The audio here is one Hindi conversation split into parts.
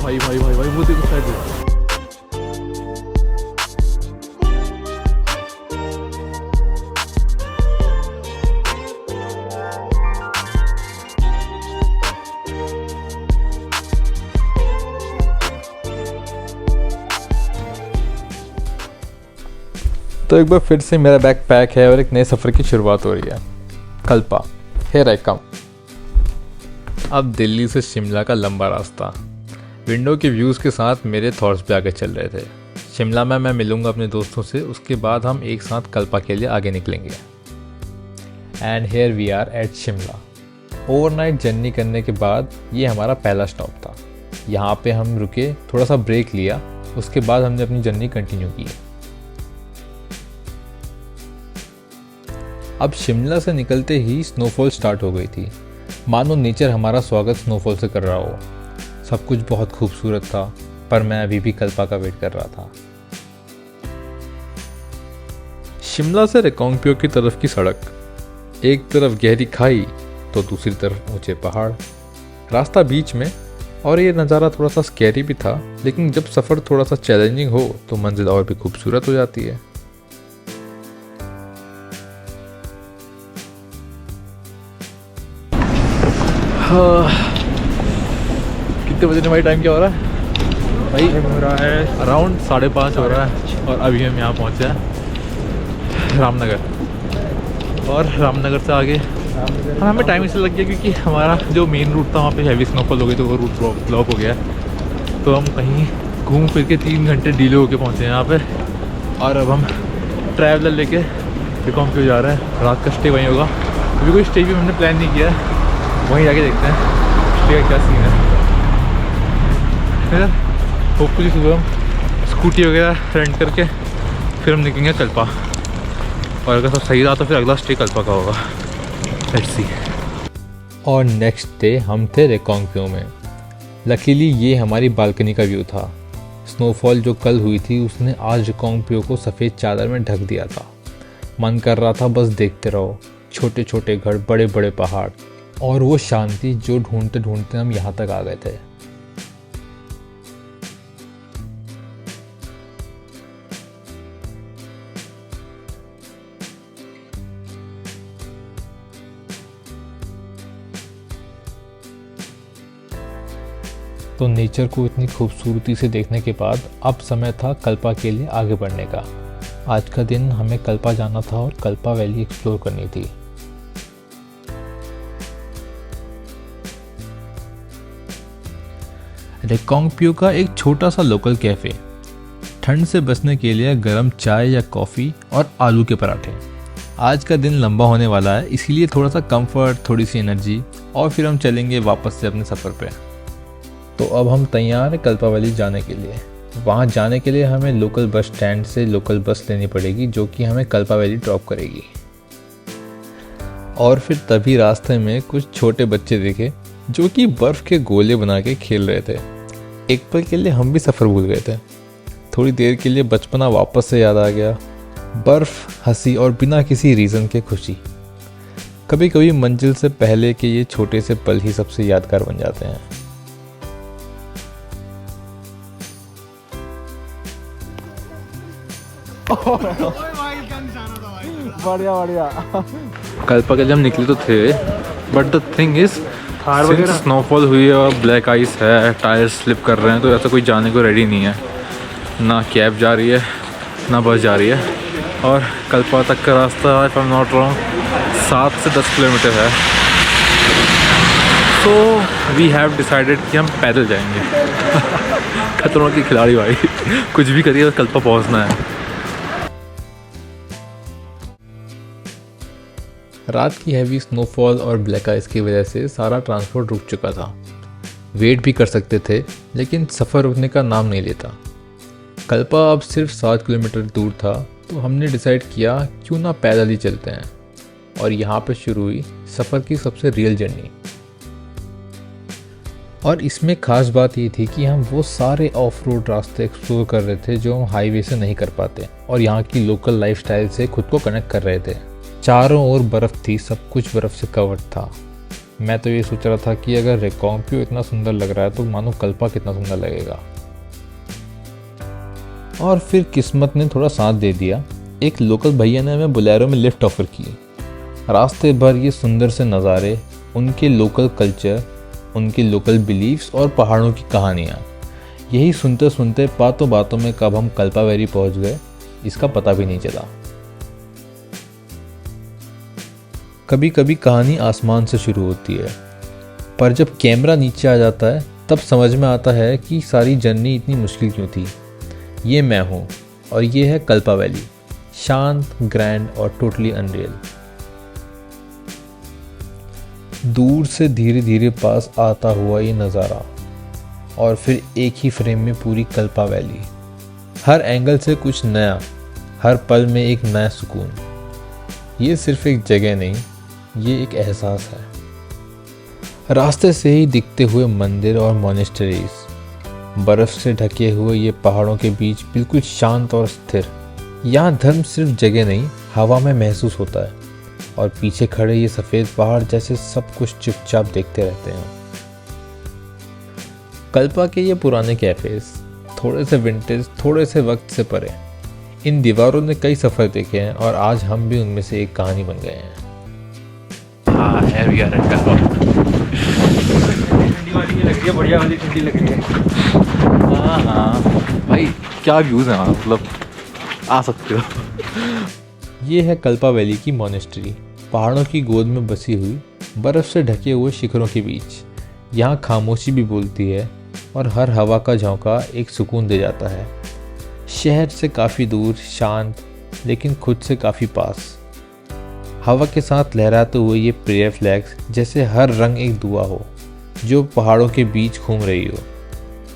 भाई भाई भाई भाई वो देखो साइड में। तो एक बार फिर से मेरा बैग पैक है और एक नए सफ़र की शुरुआत हो रही है। कल्पा, हियर आई कम। अब दिल्ली से शिमला का लंबा रास्ता विंडो के व्यूज़ के साथ मेरे थॉट्स पे आगे चल रहे थे। शिमला में मैं मिलूंगा अपने दोस्तों से, उसके बाद हम एक साथ कल्पा के लिए आगे निकलेंगे। And here we are at Shimla. Overnight journey करने के बाद ये हमारा पहला स्टॉप था। यहाँ पे हम रुके, थोड़ा सा ब्रेक लिया, उसके बाद हमने अपनी जर्नी कंटिन्यू की। अब शिमला से निकलते ही स्नोफॉल स्टार्ट हो गई थी। मानो नेचर हमारा स्वागत स्नोफॉल से कर रहा हो। सब कुछ बहुत खूबसूरत था, पर मैं अभी भी कल्पा का वेट कर रहा था। शिमला से रिकांगपिओ की तरफ की सड़क, एक तरफ गहरी खाई तो दूसरी तरफ ऊंचे पहाड़, रास्ता बीच में। और ये नज़ारा थोड़ा सा स्कैरी भी था, लेकिन जब सफ़र थोड़ा सा चैलेंजिंग हो तो मंजिल और भी खूबसूरत हो जाती है। कितने बजे भाई? टाइम क्या हो रहा है भाई? हो रहा है अराउंड 5:30 हो रहा है और अभी हम यहाँ पहुँचे हैं रामनगर। और रामनगर से आगे और हमें टाइम इसलिए लग गया क्योंकि हमारा जो मेन रूट था वहाँ पे हैवी स्नोफॉल हो गई, तो वो रूट ब्लॉक हो गया। तो हम कहीं घूम फिर के 3 घंटे डिले होके पहुँचे हैं यहाँ पे। और अब हम ट्रैवलर लेके रिकांगपिओ जा रहे हैं। रात का स्टे वहीं होगा। अभी कोई स्टे भी हमने प्लान नहीं किया है, वहीं जाके देखते हैं स्टे का क्या सीन है। फिर होपफुली सुबह हम स्कूटी वगैरह रेंट करके फिर हम निकलेंगे कल्पा। और अगर सब सही रहा तो फिर अगला स्टे कल्पा का होगा। Let's see. और नेक्स्ट डे हम थे रिकांगपिओ में। लकीली ये हमारी बालकनी का व्यू था। स्नोफॉल जो कल हुई थी उसने आज रिकांगपिओ को सफ़ेद चादर में ढक दिया था। मन कर रहा था बस देखते रहो, छोटे छोटे घर, बड़े बड़े पहाड़ और वो शांति जो ढूंढते ढूंढते हम यहाँ तक आ गए थे। तो नेचर को इतनी खूबसूरती से देखने के बाद अब समय था कल्पा के लिए आगे बढ़ने का। आज का दिन हमें कल्पा जाना था और कल्पा वैली एक्सप्लोर करनी थी। रिकांगपिओ का एक छोटा सा लोकल कैफ़े, ठंड से बचने के लिए गर्म चाय या कॉफ़ी और आलू के पराठे। आज का दिन लंबा होने वाला है, इसीलिए थोड़ा सा कंफर्ट, थोड़ी सी एनर्जी, और फिर हम चलेंगे वापस से अपने सफ़र पे। तो अब हम तैयार हैं कल्पा वैली जाने के लिए। वहाँ जाने के लिए हमें लोकल बस स्टैंड से लोकल बस लेनी पड़ेगी जो कि हमें कल्पा वैली ड्रॉप करेगी। और फिर तभी रास्ते में कुछ छोटे बच्चे दिखे जो कि बर्फ़ के गोले बना के खेल रहे थे। एक पल के लिए हम भी सफ़र भूल गए थे। थोड़ी देर के लिए बचपना वापस से याद आ गया। बर्फ़, हंसी और बिना किसी रीज़न के खुशी। कभी कभी मंजिल से पहले के ये छोटे से पल ही सबसे यादगार बन जाते हैं। बढ़िया बढ़िया। कल्पा के लिए हम निकले तो थे, but the thing is snowfall हुई है और ब्लैक आइस है, टायर स्लिप कर रहे हैं, तो ऐसा कोई जाने को रेडी नहीं है। ना कैब जा रही है ना बस जा रही है। और कल्पा तक का रास्ता, if I am not wrong, 7 से 10 किलोमीटर है। सो वी हैव डिसाइडेड कि हम पैदल जाएंगे। खतरों की खिलाड़ी भाई, कुछ भी करिए कल्पा पहुंचना है। रात की हैवी स्नोफॉल और ब्लैक आइस की वजह से सारा ट्रांसपोर्ट रुक चुका था। वेट भी कर सकते थे, लेकिन सफ़र रुकने का नाम नहीं लेता। कल्पा अब सिर्फ 7 किलोमीटर दूर था, तो हमने डिसाइड किया क्यों ना पैदल ही चलते हैं। और यहाँ पे शुरू हुई सफ़र की सबसे रियल जर्नी। और इसमें ख़ास बात ये थी कि हम वो सारे ऑफ रोड रास्ते एक्सप्लोर कर रहे थे जो हम हाईवे से नहीं कर पाते, और यहाँ की लोकल लाइफस्टाइल से खुद को कनेक्ट कर रहे थे। चारों ओर बर्फ़ थी, सब कुछ बर्फ़ से कवर्ड था। मैं तो ये सोच रहा था कि अगर रिकॉम्पियो इतना सुंदर लग रहा है तो मानो कल्पा कितना सुंदर लगेगा। और फिर किस्मत ने थोड़ा साथ दे दिया। एक लोकल भैया ने हमें बोलेरो में लिफ्ट ऑफर की। रास्ते भर ये सुंदर से नज़ारे, उनके लोकल कल्चर, उनके लोकल बिलीफ्स और पहाड़ों की कहानियाँ, यही सुनते सुनते बातों बातों में कब हम कल्पा वैली पहुँच गए इसका पता भी नहीं चला। कभी कभी कहानी आसमान से शुरू होती है, पर जब कैमरा नीचे आ जाता है तब समझ में आता है कि सारी जर्नी इतनी मुश्किल क्यों थी। ये मैं हूँ और ये है कल्पा वैली, शांत, ग्रैंड और टोटली अनरियल। दूर से धीरे धीरे पास आता हुआ ये नज़ारा, और फिर एक ही फ्रेम में पूरी कल्पा वैली, हर एंगल से कुछ नया, हर पल में एक नया सुकून। ये सिर्फ एक जगह नहीं, ये एक एहसास है। रास्ते से ही दिखते हुए मंदिर और मोनेस्टरीज, बर्फ़ से ढके हुए ये पहाड़ों के बीच बिल्कुल शांत और स्थिर। यहाँ धर्म सिर्फ जगह नहीं, हवा में महसूस होता है। और पीछे खड़े ये सफ़ेद पहाड़ जैसे सब कुछ चुपचाप देखते रहते हैं। कल्पा के ये पुराने कैफ़ेज़, थोड़े से विंटेज, थोड़े से वक्त से परे, इन दीवारों ने कई सफ़र देखे हैं और आज हम भी उनमें से एक कहानी बन गए हैं। हाँ, है भी यार कल्पा। ठंडी वाली ये लग रही है, बढ़िया वाली ठंडी लग रही है। हाँ भाई, क्या व्यूज़ हैं, मतलब आ सकते हो। ये है कल्पा वैली की मोनेस्ट्री, पहाड़ों की गोद में बसी हुई, बर्फ़ से ढके हुए शिखरों के बीच। यहाँ खामोशी भी बोलती है और हर हवा का झोंका एक सुकून दे जाता है। शहर से काफ़ी दूर, शांत, लेकिन खुद से काफ़ी पास। हवा के साथ लहराते हुए ये प्रेयर फ्लैग्स जैसे हर रंग एक दुआ हो जो पहाड़ों के बीच घूम रही हो।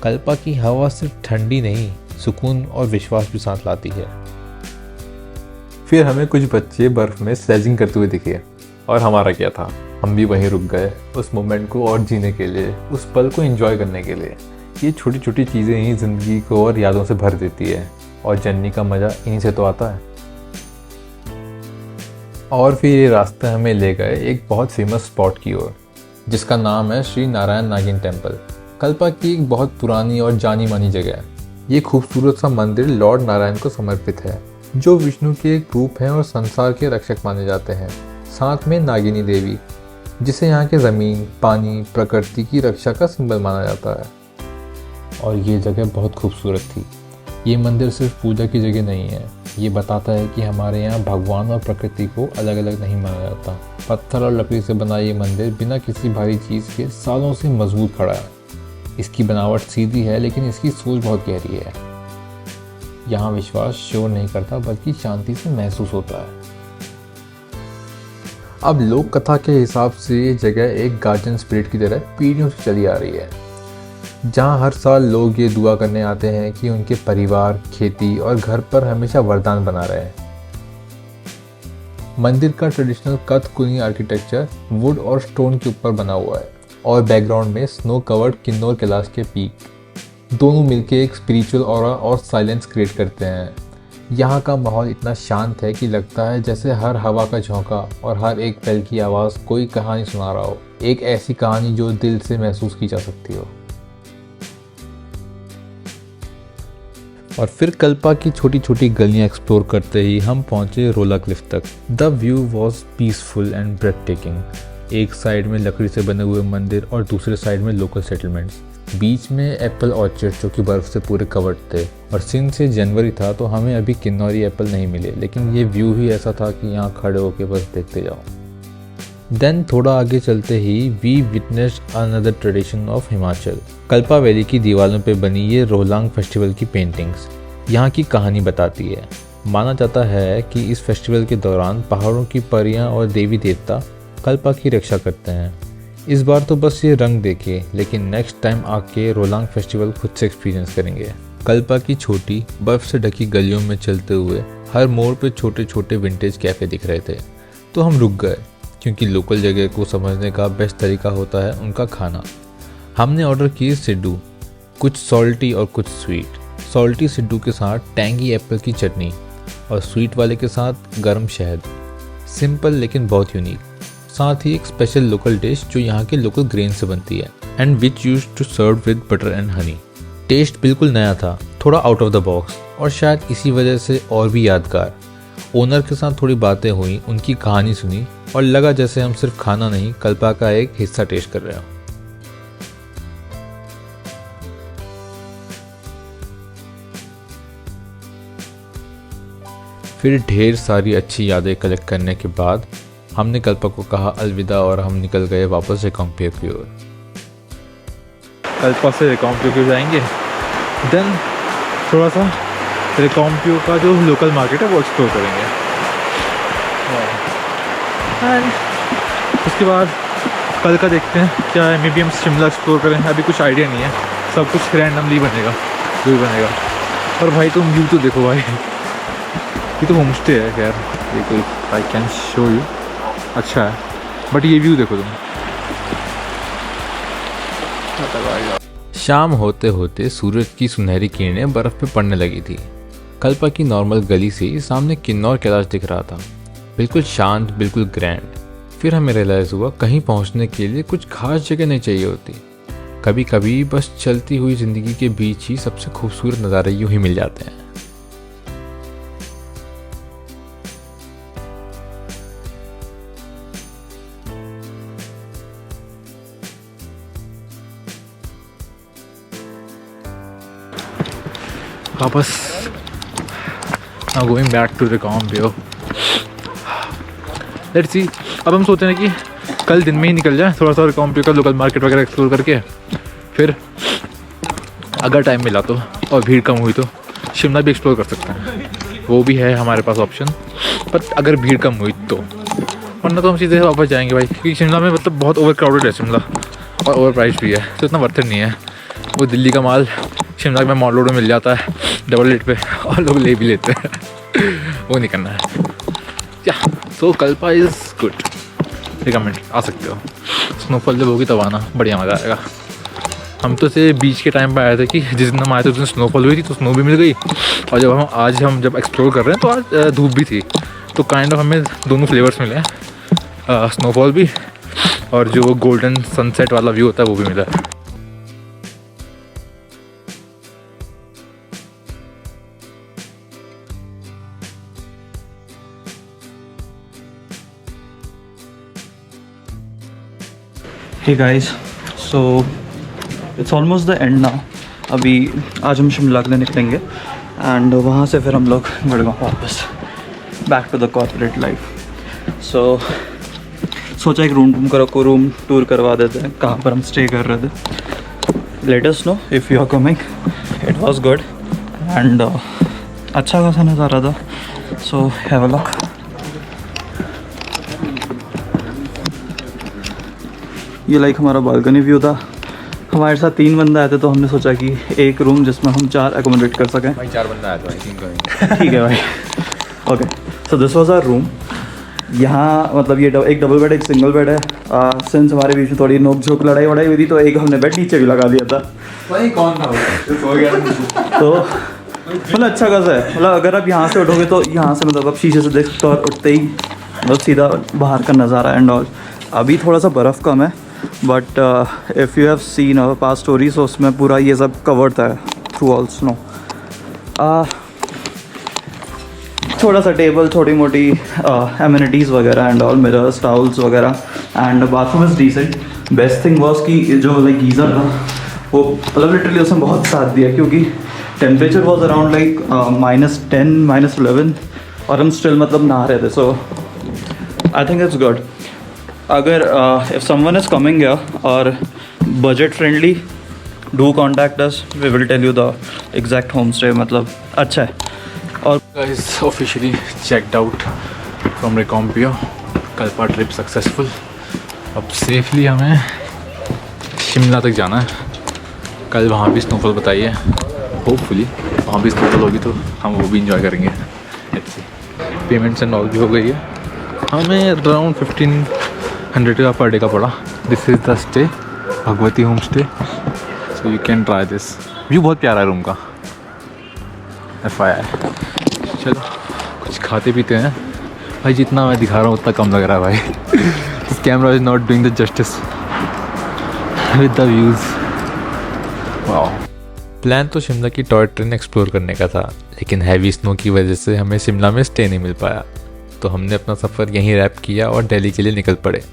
कल्पा की हवा सिर्फ ठंडी नहीं, सुकून और विश्वास भी साथ लाती है। फिर हमें कुछ बच्चे बर्फ़ में स्लेजिंग करते हुए दिखे, और हमारा क्या था, हम भी वहीं रुक गए उस मोमेंट को और जीने के लिए, उस पल को एंजॉय करने के लिए। ये छोटी छोटी चीज़ें ही ज़िंदगी को और यादों से भर देती है, और जर्नी का मज़ा इन्हीं से तो आता है। और फिर ये रास्ते हमें ले गए एक बहुत फेमस स्पॉट की ओर, जिसका नाम है श्री नारायण नागिन टेम्पल। कल्पा की एक बहुत पुरानी और जानी मानी जगह है। ये खूबसूरत सा मंदिर लॉर्ड नारायण को समर्पित है, जो विष्णु के एक रूप हैं और संसार के रक्षक माने जाते हैं। साथ में नागिनी देवी, जिसे यहाँ के ज़मीन, पानी, प्रकृति की रक्षा का सिंबल माना जाता है। और ये जगह बहुत खूबसूरत थी। ये मंदिर सिर्फ पूजा की जगह नहीं है, ये बताता है कि हमारे यहाँ भगवान और प्रकृति को अलग अलग नहीं माना जाता। पत्थर और लकड़ी से बना ये मंदिर बिना किसी भारी चीज़ के सालों से मजबूत खड़ा है। इसकी बनावट सीधी है, लेकिन इसकी सोच बहुत गहरी है। यहाँ विश्वास शोर नहीं करता, बल्कि शांति से महसूस होता है। अब लोक कथा के हिसाब से ये जगह एक गार्जियन स्पिरिट की तरह पीढ़ियों से चली आ रही है, जहाँ हर साल लोग ये दुआ करने आते हैं कि उनके परिवार, खेती और घर पर हमेशा वरदान बना रहे। मंदिर का ट्रेडिशनल कथकुनी आर्किटेक्चर वुड और स्टोन के ऊपर बना हुआ है, और बैकग्राउंड में स्नो कवर्ड किन्नौर कैलाश के पीक दोनों मिलकर एक स्पिरिचुअल ऑरा और साइलेंस क्रिएट करते हैं। यहाँ का माहौल इतना शांत है कि लगता है जैसे हर हवा का झोंका और हर एक पल की आवाज़ कोई कहानी सुना रहा हो, एक ऐसी कहानी जो दिल से महसूस की जा सकती हो। और फिर कल्पा की छोटी छोटी गलियां एक्सप्लोर करते ही हम पहुंचे रोला क्लिफ तक। The view was peaceful and breathtaking. एक साइड में लकड़ी से बने हुए मंदिर और दूसरे साइड में लोकल सेटलमेंट्स, बीच में एप्पल ऑर्चर्ड जो कि बर्फ़ से पूरे कवर्ड थे। और सिंध से जनवरी था तो हमें अभी किन्नौरी एप्पल नहीं मिले, लेकिन ये व्यू ही ऐसा था कि यहाँ खड़े होकर बस देखते जाओ। देन थोड़ा आगे चलते ही we witnessed another tradition of Himachal. Kalpa valley की दीवारों पे बनी ये रोहतांग फेस्टिवल की पेंटिंग्स यहाँ की कहानी बताती है। माना जाता है कि इस फेस्टिवल के दौरान पहाड़ों की परियां और देवी देवता कल्पा की रक्षा करते हैं। इस बार तो बस ये रंग देखे, लेकिन नेक्स्ट टाइम आके रोहतांग फेस्टिवल खुद से एक्सपीरियंस करेंगे। कल्पा की छोटी बर्फ़ से ढकी गलियों में चलते हुए हर मोड़ पे छोटे छोटे विंटेज कैफ़े दिख रहे थे, तो हम रुक गए, क्योंकि लोकल जगह को समझने का बेस्ट तरीका होता है उनका खाना। हमने ऑर्डर किए सिड्डू, कुछ सॉल्टी और कुछ स्वीट। सॉल्टी सिड्डू के साथ टैंगी एप्पल की चटनी और स्वीट वाले के साथ गर्म शहद। सिंपल लेकिन बहुत यूनिक। साथ ही एक स्पेशल लोकल डिश जो यहाँ के लोकल ग्रेन से बनती है and which use to serve with butter and honey. Taste बिल्कुल नया था, थोड़ा आउट ऑफ द बॉक्स और शायद इसी वजह से और भी यादगार। ओनर के साथ थोड़ी बातें हुई, उनकी कहानी सुनी और लगा जैसे हम सिर्फ खाना नहीं कल्पा का एक हिस्सा टेस्ट कर रहे हो। फिर ढेर सारी अच्छी यादें कलेक्ट करने के बाद हमने कल्पा को कहा अलविदा और हम निकल गए वापस रिकॉम्पियो की ओर। कल्पा से रिकॉम्पियो की जाएंगे, देन थोड़ा सा रिकॉम्पियो का जो लोकल मार्केट है वो एक्सप्लोर करेंगे एंड उसके बाद कल का देखते हैं क्या है। मे बी हम शिमला एक्सप्लोर करें, अभी कुछ आइडिया नहीं है, सब कुछ रैंडमली बनेगा जो भी बनेगा। और भाई तुम व्यू तो देखो भाई, ये तो होम स्टे है खैर, ये कोई आई कैन शो यू, अच्छा है बट ये व्यू देखो तुम। शाम होते होते सूरज की सुनहरी किरणें बर्फ़ पे पड़ने लगी थी। कल्पा की नॉर्मल गली से ही सामने किन्नौर कैलाश दिख रहा था, बिल्कुल शांत, बिल्कुल ग्रैंड। फिर हमें रियलाइज़ हुआ कहीं पहुंचने के लिए कुछ खास जगह नहीं चाहिए होती, कभी कभी बस चलती हुई ज़िंदगी के बीच ही सबसे खूबसूरत नज़ारे यूँ ही मिल जाते हैं। वापस now going back to रिकॉम्पियो। Let's see, अब हम सोच रहे हैं कि कल दिन में ही निकल जाए, थोड़ा सा रिकॉम्पियो का लोकल मार्केट वगैरह एक्सप्लोर करके, फिर अगर टाइम मिला तो और भीड़ कम हुई तो शिमला भी एक्सप्लोर कर सकते हैं, वो भी है हमारे पास ऑप्शन। पर अगर भीड़ कम हुई तो, वरना तो हम सीधे वापस जाएंगे भाई, क्योंकि शिमला में मतलब बहुत ओवर क्राउडेड है शिमला और ओवर प्राइस भी है, तो इतना वर्थ इट नहीं है। वो दिल्ली का माल शिमला में मॉल रोड में मिल जाता है डबल रेट पे और लोग ले भी लेते हैं, वो नहीं करना है। या सो कल्पा इज़ गुड, रिकमेंड, आ सकते हो। स्नोफॉल जब होगी तब आना, बढ़िया मज़ा आएगा। हम तो से बीच के टाइम पे आए थे कि जिस दिन हम आए थे उस दिन स्नोफॉल हुई थी, तो स्नो भी मिल गई, और जब हम जब एक्सप्लोर कर रहे हैं तो आज धूप भी थी, तो काइंड ऑफ हमें दोनों फ्लेवर्स मिले हैं, स्नोफॉल भी और जो गोल्डन सनसेट वाला व्यू होता है वो भी मिला है। Hey guys, so it's almost the end now. अभी आज हम शिमला के लिए निकलेंगे एंड वहाँ से फिर हम लोग गुड़गांव वापस back to the corporate life. सोचा एक रूम टूर करवा देते हैं, कहाँ पर हम स्टे कर रहे थे। Let us know if you are coming. It was good and अच्छा खासा नज़ारा था, सो हैव अ लुक। ये लाइक हमारा बालकनी व्यू था। हमारे साथ 3 बंदा आए थे, तो हमने सोचा कि एक रूम जिसमें हम 4 एकोमोडेट कर सकें। भाई 4 बंदा आया था, 3 का ठीक है भाई, okay. So this was our room. यहाँ मतलब ये एक डबल बेड, एक सिंगल बेड है। सिंस हमारे बीच में थोड़ी नोक झोंक लड़ाई वड़ाई हुई थी, तो एक हमने बेड नीचे भी लगा दिया था। भाई कौन था वो? तो मतलब अच्छा खासा है, मतलब अगर आप यहाँ से उठोगे तो यहाँ से मतलब आप शीशे से देख तो उठते ही मतलब सीधा बाहर का नज़ारा एंड ऑल। अभी थोड़ा सा बर्फ़ कम है, but if you have seen our past stories, तो उसमें पूरा ये सब कवर्ड था थ्रू ऑल स्नो। थोड़ा सा टेबल, छोटी मोटी एमिनिटीज़ वगैरह एंड ऑल, मिरर्स, टाउल्स वगैरह, and bathroom is decent. Best thing was कि जो लाइक गीज़र था वो मतलब लिटरली उसने बहुत साथ दिया, क्योंकि टेम्परेचर वॉज अराउंड लाइक -10, -11 और हम स्टिल मतलब नहा रहे थे। सो आई थिंक इट्स गुड। अगर if someone is coming here और budget friendly, do contact us, we will tell you the exact home stay, मतलब अच्छा है। और guys officially checked out from रिकॉम्पियो, Kalpa trip successful. अब सेफली हमें शिमला तक जाना है। कल वहाँ भी स्नोफॉल बताई है, होपफुली वहाँ भी स्नोफॉल होगी तो हम वो भी इंजॉय करेंगे। Let's see. Payments and all भी हो गई है, हमें अराउंड 1500 का पर डे का पड़ा। This is the stay, Bhagwati home stay, so you can try this. View बहुत प्यारा है रूम का, FYI। चलो कुछ खाते पीते हैं भाई, जितना मैं दिखा रहा हूँ उतना कम लग रहा है भाई। This camera is not doing the justice with the views. Wow. Plan तो शिमला की टॉय ट्रेन एक्सप्लोर करने का था, लेकिन हैवी स्नो की वजह से हमें शिमला में स्टे नहीं मिल पाया, तो हमने अपना सफ़र यहीं रैप किया और दिल्ली के लिए निकल पड़े।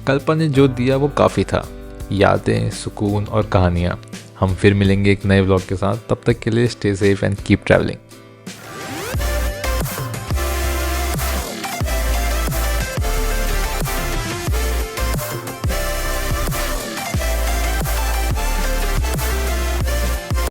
कल्पा ने जो दिया वो काफ़ी था, यादें, सुकून और कहानियाँ। हम फिर मिलेंगे एक नए व्लॉग के साथ, तब तक के लिए stay safe and keep travelling.